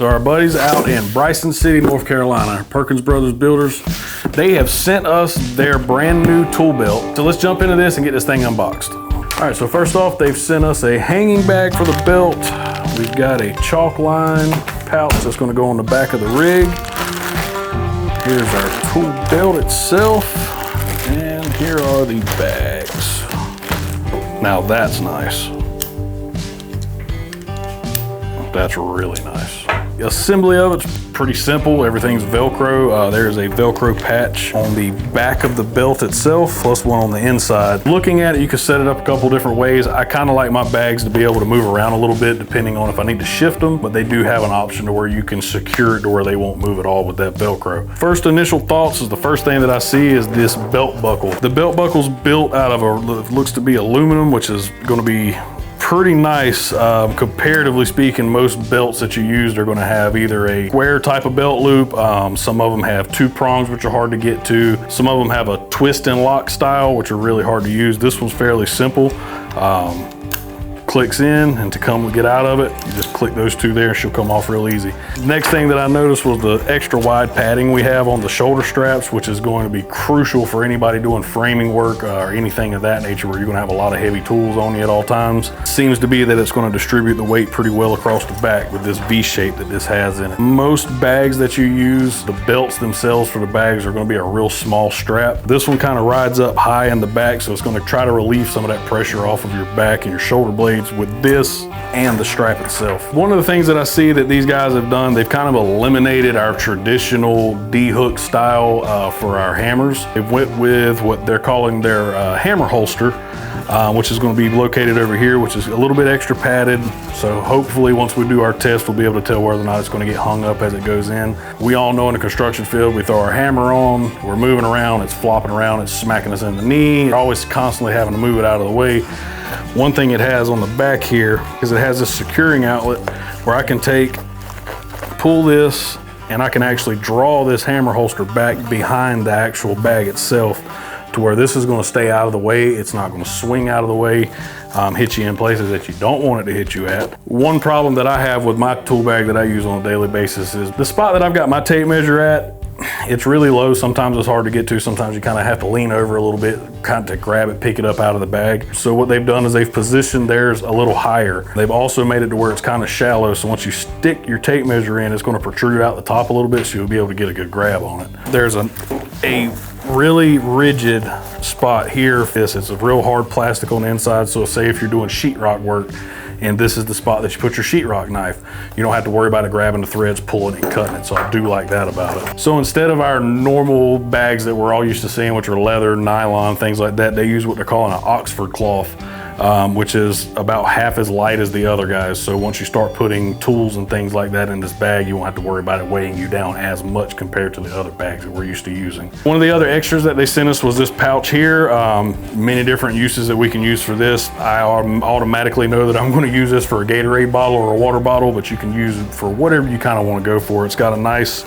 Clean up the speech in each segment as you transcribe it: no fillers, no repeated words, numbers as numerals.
So our buddies out in Bryson City, North Carolina, Perkins Brothers Builders, they have sent us their brand new tool belt. So let's jump into this and get this thing unboxed. All right, so first off, they've sent us a hanging bag for the belt. We've got a chalk line pouch that's gonna go on the back of the rig. Here's our tool belt itself, and here are the bags. Now that's nice. That's really nice. The assembly of it's pretty simple. Everything's Velcro. There's a Velcro patch on the back of the belt itself, plus one on the inside. Looking at it, you can set it up a couple different ways. I kind of like my bags to be able to move around a little bit depending on if I need to shift them, but they do have an option to where you can secure it to where they won't move at all with that Velcro. First initial thoughts is the first thing that I see is this belt buckle. The belt buckle's built out of looks to be aluminum, which is going to be pretty nice. Comparatively speaking, most belts that you use are going to have either a square type of belt loop. Some of them have two prongs, which are hard to get to. Some of them have a twist and lock style, which are really hard to use. This one's fairly simple. Clicks in, and to get out of it, you just click those two there and she'll come off real easy. Next thing that I noticed was the extra wide padding we have on the shoulder straps, which is going to be crucial for anybody doing framing work or anything of that nature where you're gonna have a lot of heavy tools on you at all times. Seems to be that it's gonna distribute the weight pretty well across the back with this V shape that this has in it. Most bags that you use, the belts themselves for the bags are gonna be a real small strap. This one kind of rides up high in the back, so it's gonna try to relieve some of that pressure off of your back and your shoulder blades with this and the strap itself. One of the things that I see that these guys have done, they've kind of eliminated our traditional D-hook style for our hammers. They went with what they're calling their hammer holster, which is going to be located over here, which is a little bit extra padded. So hopefully once we do our test, we'll be able to tell whether or not it's going to get hung up as it goes in. We all know in the construction field, we throw our hammer on, we're moving around, it's flopping around, it's smacking us in the knee. We're always constantly having to move it out of the way. One thing it has on the back here is it has this securing outlet where I can pull this, and I can actually draw this hammer holster back behind the actual bag itself to where this is going to stay out of the way. It's not going to swing out of the way, hit you in places that you don't want it to hit you at. One problem that I have with my tool bag that I use on a daily basis is the spot that I've got my tape measure at, it's really low. Sometimes it's hard to get to. Sometimes you kind of have to lean over a little bit, kind of to grab it, pick it up out of the bag. So what they've done is they've positioned theirs a little higher. They've also made it to where it's kind of shallow. So once you stick your tape measure in, it's going to protrude out the top a little bit, so you'll be able to get a good grab on it. There's a really rigid spot here. It's a real hard plastic on the inside. So say if you're doing sheetrock work, and this is the spot that you put your sheetrock knife, you don't have to worry about it grabbing the threads, pulling it, and cutting it. So I do like that about it. So instead of our normal bags that we're all used to seeing, which are leather, nylon, things like that, they use what they're calling an Oxford cloth, which is about half as light as the other guys. So once you start putting tools and things like that in this bag, you won't have to worry about it weighing you down as much compared to the other bags that we're used to using. One of the other extras that they sent us was this pouch here. Many different uses that we can use for this. I automatically know that I'm going to use this for a Gatorade bottle or a water bottle, but you can use it for whatever you kind of want to go for. It's got a nice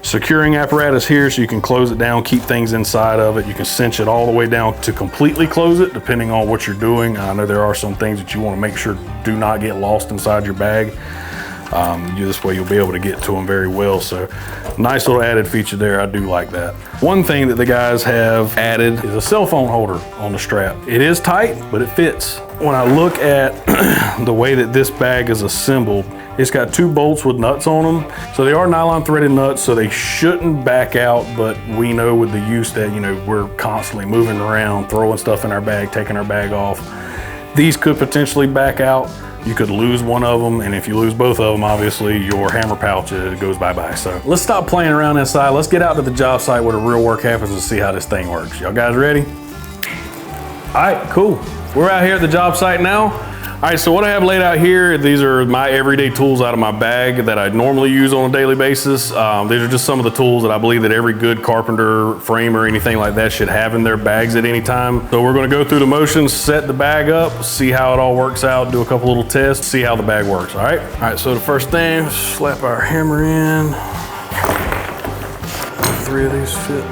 securing apparatus here, so you can close it down, keep things inside of it. You can cinch it all the way down to completely close it, depending on what you're doing. I know there are some things that you want to make sure do not get lost inside your bag. This way you'll be able to get to them very well. So nice little added feature there. I do like that. One thing that the guys have added is a cell phone holder on the strap. It is tight, but it fits. When I look at the way that this bag is assembled, it's got two bolts with nuts on them. So they are nylon threaded nuts, so they shouldn't back out, but we know with the use that, we're constantly moving around, throwing stuff in our bag, taking our bag off. These could potentially back out. You could lose one of them, and if you lose both of them, obviously your hammer pouch goes bye-bye. So let's stop playing around inside. Let's get out to the job site where the real work happens and see how this thing works. Y'all guys ready? All right, cool. We're out here at the job site now. All right, so what I have laid out here, these are my everyday tools out of my bag that I normally use on a daily basis. These are just some of the tools that I believe that every good carpenter, framer, anything like that should have in their bags at any time. So we're gonna go through the motions, set the bag up, see how it all works out, do a couple little tests, see how the bag works, all right? All right, so the first thing, slap our hammer in. 3 of these fit.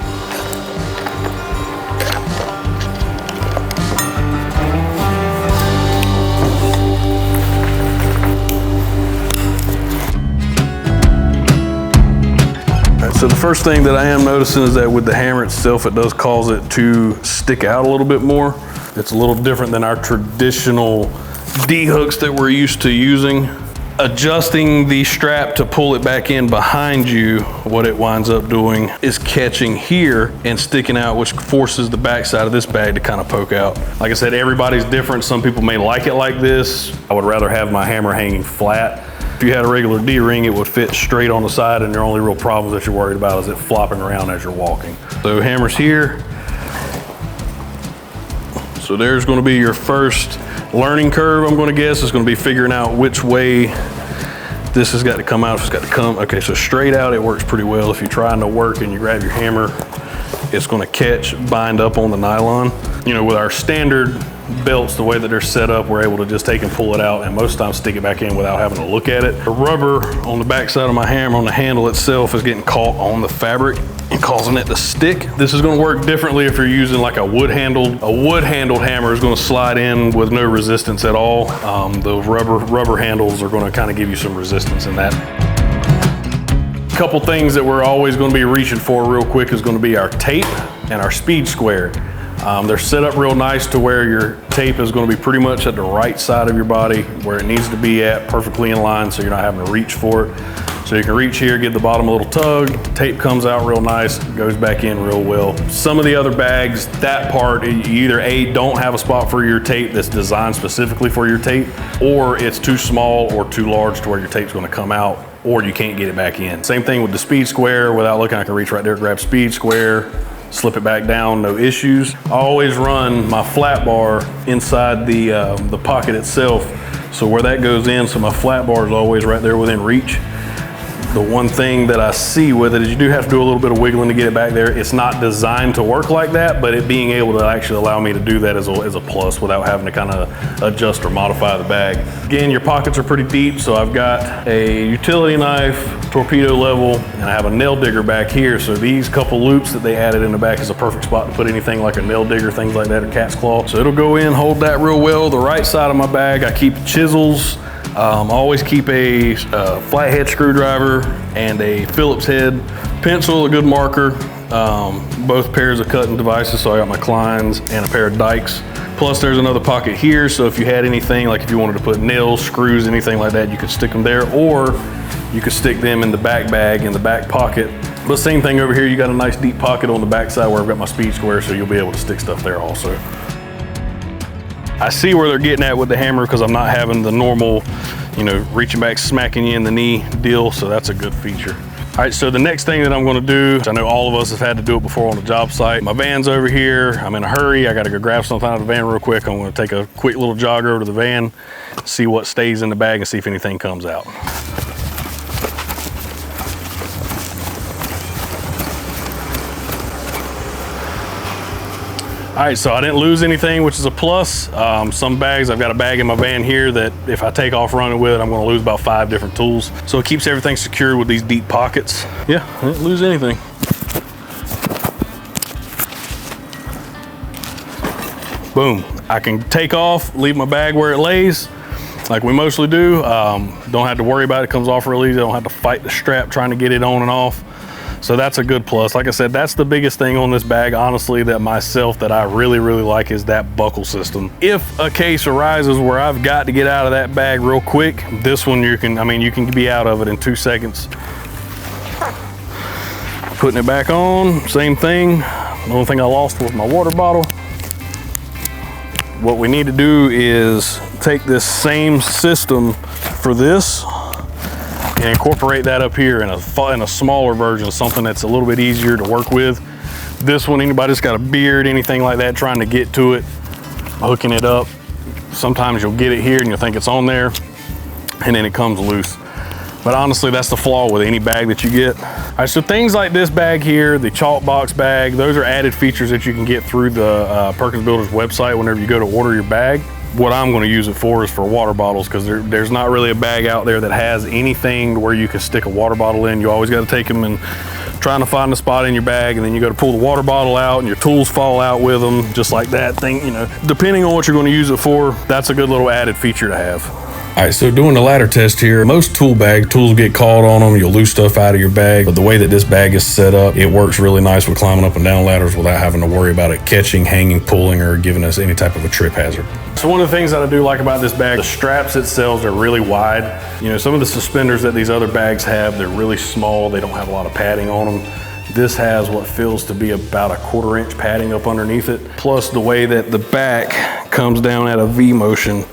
So the first thing that I am noticing is that with the hammer itself, it does cause it to stick out a little bit more. It's a little different than our traditional D-hooks that we're used to using. Adjusting the strap to pull it back in behind you, what it winds up doing is catching here and sticking out, which forces the backside of this bag to kind of poke out. Like I said, everybody's different. Some people may like it like this. I would rather have my hammer hanging flat. If you had a regular D-ring, it would fit straight on the side, and the only real problem that you're worried about is it flopping around as you're walking. So hammer's here. So there's gonna be your first learning curve, I'm gonna guess. It's gonna be figuring out which way this has got to come out, if it's got to come. Okay, so straight out, it works pretty well. If you're trying to work and you grab your hammer, it's gonna bind up on the nylon. You know, with our standard belts, the way that they're set up, we're able to just take and pull it out and most times stick it back in without having to look at it. The rubber on the back side of my hammer on the handle itself is getting caught on the fabric and causing it to stick. This is gonna work differently if you're using like a wood-handled. A wood-handled hammer is gonna slide in with no resistance at all. The rubber handles are gonna kind of give you some resistance in that. Couple things that we're always gonna be reaching for real quick is gonna be our tape and our speed square. They're set up real nice to where your tape is going to be pretty much at the right side of your body, where it needs to be at, perfectly in line, so you're not having to reach for it. So you can reach here, give the bottom a little tug, tape comes out real nice, goes back in real well. Some of the other bags, that part, you either A, don't have a spot for your tape that's designed specifically for your tape, or it's too small or too large to where your tape's going to come out, or you can't get it back in. Same thing with the speed square. Without looking, I can reach right there, grab speed square, slip it back down, no issues. I always run my flat bar inside the pocket itself, so where that goes in, so my flat bar is always right there within reach. The one thing that I see with it is you do have to do a little bit of wiggling to get it back there. It's not designed to work like that, but it being able to actually allow me to do that is a plus without having to kind of adjust or modify the bag. Again, your pockets are pretty deep, so I've got a utility knife, torpedo level, and I have a nail digger back here. So these couple loops that they added in the back is a perfect spot to put anything like a nail digger, things like that, or cat's claw. So it'll go in, hold that real well. The right side of my bag, I keep chisels. I always keep a flathead screwdriver and a Phillips head pencil, a good marker, both pairs of cutting devices. So I got my Kleins and a pair of dikes. Plus there's another pocket here, so if you had anything, like if you wanted to put nails, screws, anything like that, you could stick them there, or you could stick them in the back bag, in the back pocket. But same thing over here, you got a nice deep pocket on the back side where I've got my speed square, so you'll be able to stick stuff there also. I see where they're getting at with the hammer because I'm not having the normal, you know, reaching back, smacking you in the knee deal, so that's a good feature. All right, so the next thing that I'm gonna do, I know all of us have had to do it before on the job site. My van's over here, I'm in a hurry, I gotta go grab something out of the van real quick. I'm gonna take a quick little jog over to the van, see what stays in the bag and see if anything comes out. All right, so I didn't lose anything, which is a plus. Some bags, I've got a bag in my van here that if I take off running with it, I'm gonna lose about 5 different tools. So it keeps everything secured with these deep pockets. Yeah, I didn't lose anything. Boom, I can take off, leave my bag where it lays, like we mostly do. Don't have to worry about it, it comes off real easy. I don't have to fight the strap trying to get it on and off. So that's a good plus. Like I said, that's the biggest thing on this bag, honestly, that I really, really like is that buckle system. If a case arises where I've got to get out of that bag real quick, this one you can be out of it in 2 seconds. Putting it back on, same thing. The only thing I lost was my water bottle. What we need to do is take this same system for this and incorporate that up here in a smaller version, something that's a little bit easier to work with. This one, anybody that's got a beard, anything like that, trying to get to it, hooking it up, sometimes you'll get it here and you'll think it's on there, and then it comes loose. But honestly, that's the flaw with any bag that you get. All right, so things like this bag here, the chalk box bag, those are added features that you can get through the Perkins Builders website whenever you go to order your bag. What I'm going to use it for is for water bottles, because there's not really a bag out there that has anything where you can stick a water bottle in. You always got to take them and trying to find a spot in your bag, and then you go to pull the water bottle out and your tools fall out with them, just like that thing, you know. Depending on what you're going to use it for, that's a good little added feature to have. All right, so doing the ladder test here, most tools get caught on them, you'll lose stuff out of your bag, but the way that this bag is set up, it works really nice with climbing up and down ladders without having to worry about it catching, hanging, pulling, or giving us any type of a trip hazard. So one of the things that I do like about this bag, the straps itself are really wide. You know, some of the suspenders that these other bags have, they're really small, they don't have a lot of padding on them. This has what feels to be about a 1/4 inch padding up underneath it. Plus the way that the back comes down at a V motion,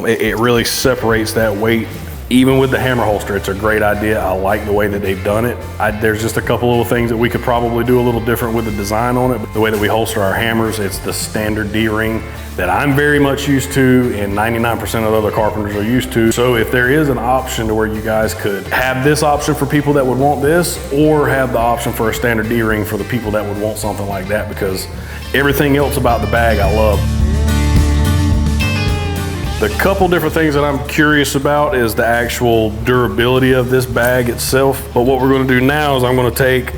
it really separates that weight. Even with the hammer holster, it's a great idea. I like the way that they've done it. There's just a couple little things that we could probably do a little different with the design on it. But the way that we holster our hammers, it's the standard D-ring that I'm very much used to and 99% of other carpenters are used to. So if there is an option to where you guys could have this option for people that would want this, or have the option for a standard D-ring for the people that would want something like that, because everything else about the bag I love. The couple different things that I'm curious about is the actual durability of this bag itself. But what we're gonna do now is I'm gonna take,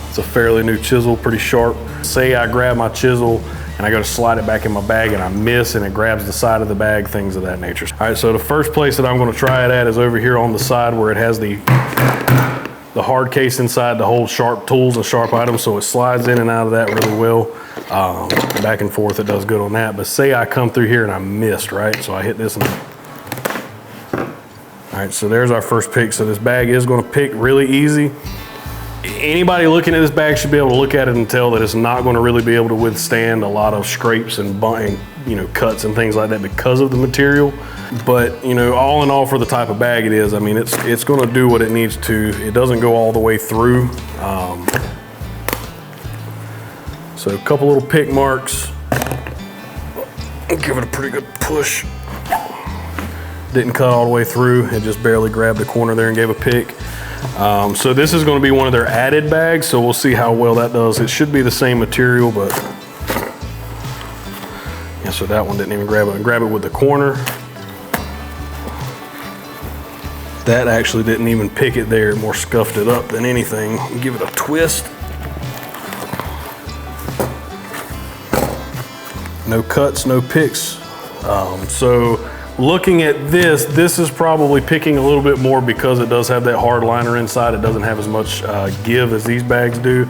it's a fairly new chisel, pretty sharp. Say I grab my chisel and I go to slide it back in my bag and I miss and it grabs the side of the bag, things of that nature. All right, so the first place that I'm gonna try it at is over here on the side where it has the hard case inside to hold sharp tools and sharp items, so it slides in and out of that really well. Back and forth, it does good on that. But say I come through here and I missed, right? So I hit this and, all right, so there's our first pick. So this bag is gonna pick really easy. Anybody looking at this bag should be able to look at it and tell that it's not gonna really be able to withstand a lot of scrapes and you know, cuts and things like that because of the material. But, you know, all in all, for the type of bag it is, I mean, it's gonna do what it needs to. It doesn't go all the way through. So a couple little pick marks. Give it a pretty good push. Didn't cut all the way through. It just barely grabbed the corner there and gave a pick. So this is gonna be one of their added bags, so we'll see how well that does. It should be the same material, but yeah, so that one didn't even grab it. Grab it with the corner. That actually didn't even pick it there, more scuffed it up than anything. Give it a twist. No cuts, no picks. So looking at this is probably picking a little bit more because it does have that hard liner inside. It doesn't have as much give as these bags do.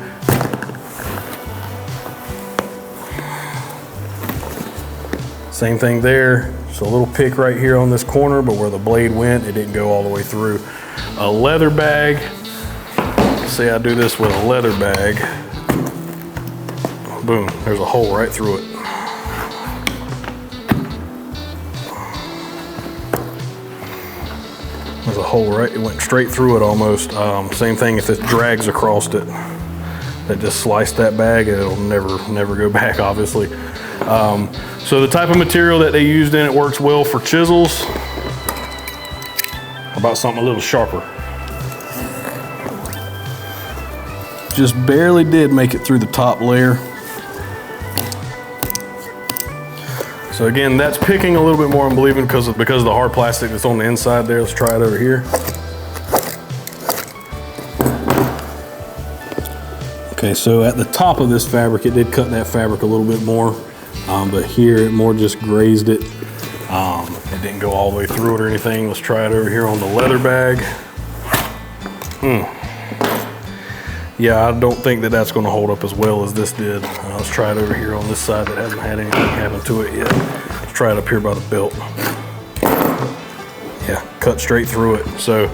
Same thing there. So a little pick right here on this corner, but where the blade went, it didn't go all the way through. A leather bag, say I do this with a leather bag, boom, there's a hole right through it. There's a hole right, it went straight through it almost. Same thing if it drags across it. That just sliced that bag and it'll never go back, obviously. So the type of material that they used in it works well for chisels. How about something a little sharper? Just barely did make it through the top layer. So again, that's picking a little bit more, I'm believing, because of the hard plastic that's on the inside there. Let's try it over here. Okay, so at the top of this fabric, it did cut that fabric a little bit more. But here it more just grazed it. It didn't go all the way through it or anything. Let's try it over here on the leather bag. Yeah, I don't think that that's gonna hold up as well as this did. Let's try it over here on this side that hasn't had anything happen to it yet. Let's try it up here by the belt. Yeah, cut straight through it. So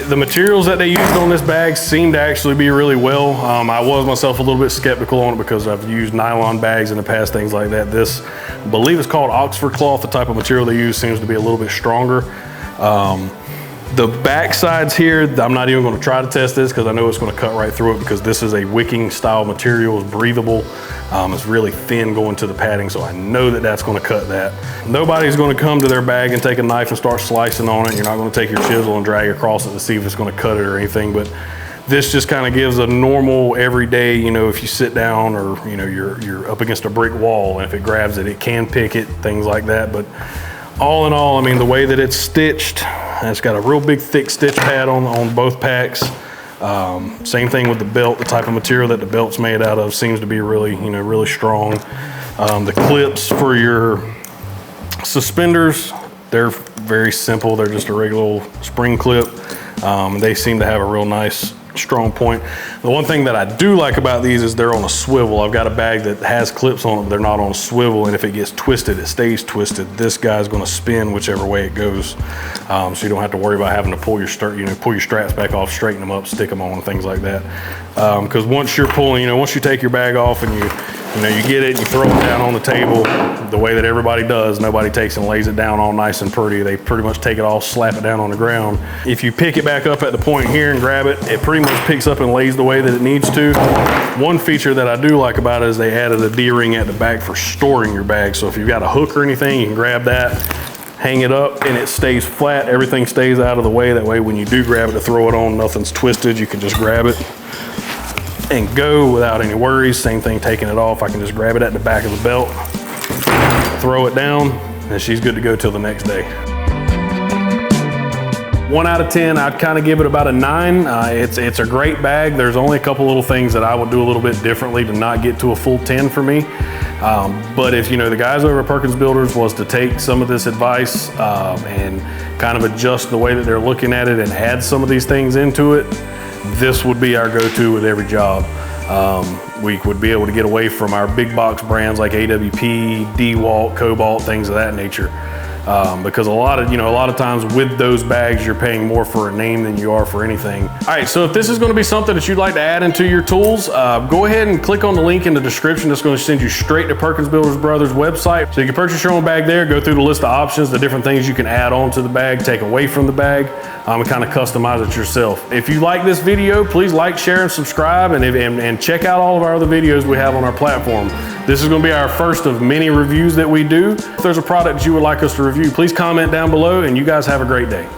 the materials that they used on this bag seem to actually be really well. I was myself a little bit skeptical on it because I've used nylon bags in the past, things like that. This, I believe it's called Oxford cloth. The type of material they use seems to be a little bit stronger. The back sides here, I'm not even gonna try to test this because I know it's gonna cut right through it because this is a wicking style material, it's breathable. It's really thin going to the padding, so I know that that's gonna cut that. Nobody's gonna come to their bag and take a knife and start slicing on it. You're not gonna take your chisel and drag across it to see if it's gonna cut it or anything, but this just kind of gives a normal everyday, you know, if you sit down or, you know, you're up against a brick wall and if it grabs it, it can pick it, things like that. But all in all, I mean, the way that it's stitched, it's got a real big thick stitch pad on both packs. Same thing with the belt. The type of material that the belt's made out of seems to be really, you know, really strong. The clips for your Suspenders, they're very simple. They're just a regular little spring clip. They seem to have a real nice strong point. The one thing that I do like about these is they're on a swivel. I've got a bag that has clips on it, but they're not on a swivel, and if it gets twisted, it stays twisted. This guy's going to spin whichever way it goes, so you don't have to worry about having to pull your straps back off, straighten them up, stick them on, things like that. Because once you're pulling, once you take your bag off and you get it and you throw it down on the table, the way that everybody does, nobody takes and lays it down all nice and pretty. They pretty much take it off, slap it down on the ground. If you pick it back up at the point here and grab it, it pretty much picks up and lays the way that it needs to. One feature that I do like about it is they added a D-ring at the back for storing your bag. So if you've got a hook or anything, you can grab that, hang it up, and it stays flat. Everything stays out of the way. That way when you do grab it to throw it on, nothing's twisted. You can just grab it and go without any worries. Same thing taking it off. I can just grab it at the back of the belt, throw it down, and she's good to go till the next day. 1 out of 10, I'd kind of give it about a 9. It's a great bag. There's only a couple little things that I would do a little bit differently to not get to a full 10 for me. But if the guys over at Perkins Builders was to take some of this advice and kind of adjust the way that they're looking at it and add some of these things into it, this would be our go-to with every job. We would be able to get away from our big box brands like AWP, DeWalt, Cobalt, things of that nature. Because a lot of times with those bags, you're paying more for a name than you are for anything. All right, so if this is going to be something that you'd like to add into your tools, go ahead and click on the link in the description. It's going to send you straight to Perkins Brothers website. So you can purchase your own bag there, go through the list of options, the different things you can add on to the bag, take away from the bag, and kind of customize it yourself. If you like this video, please like, share, and subscribe, and check out all of our other videos we have on our platform. This is going to be our first of many reviews that we do. If there's a product that you would like us to review, please comment down below, and you guys have a great day.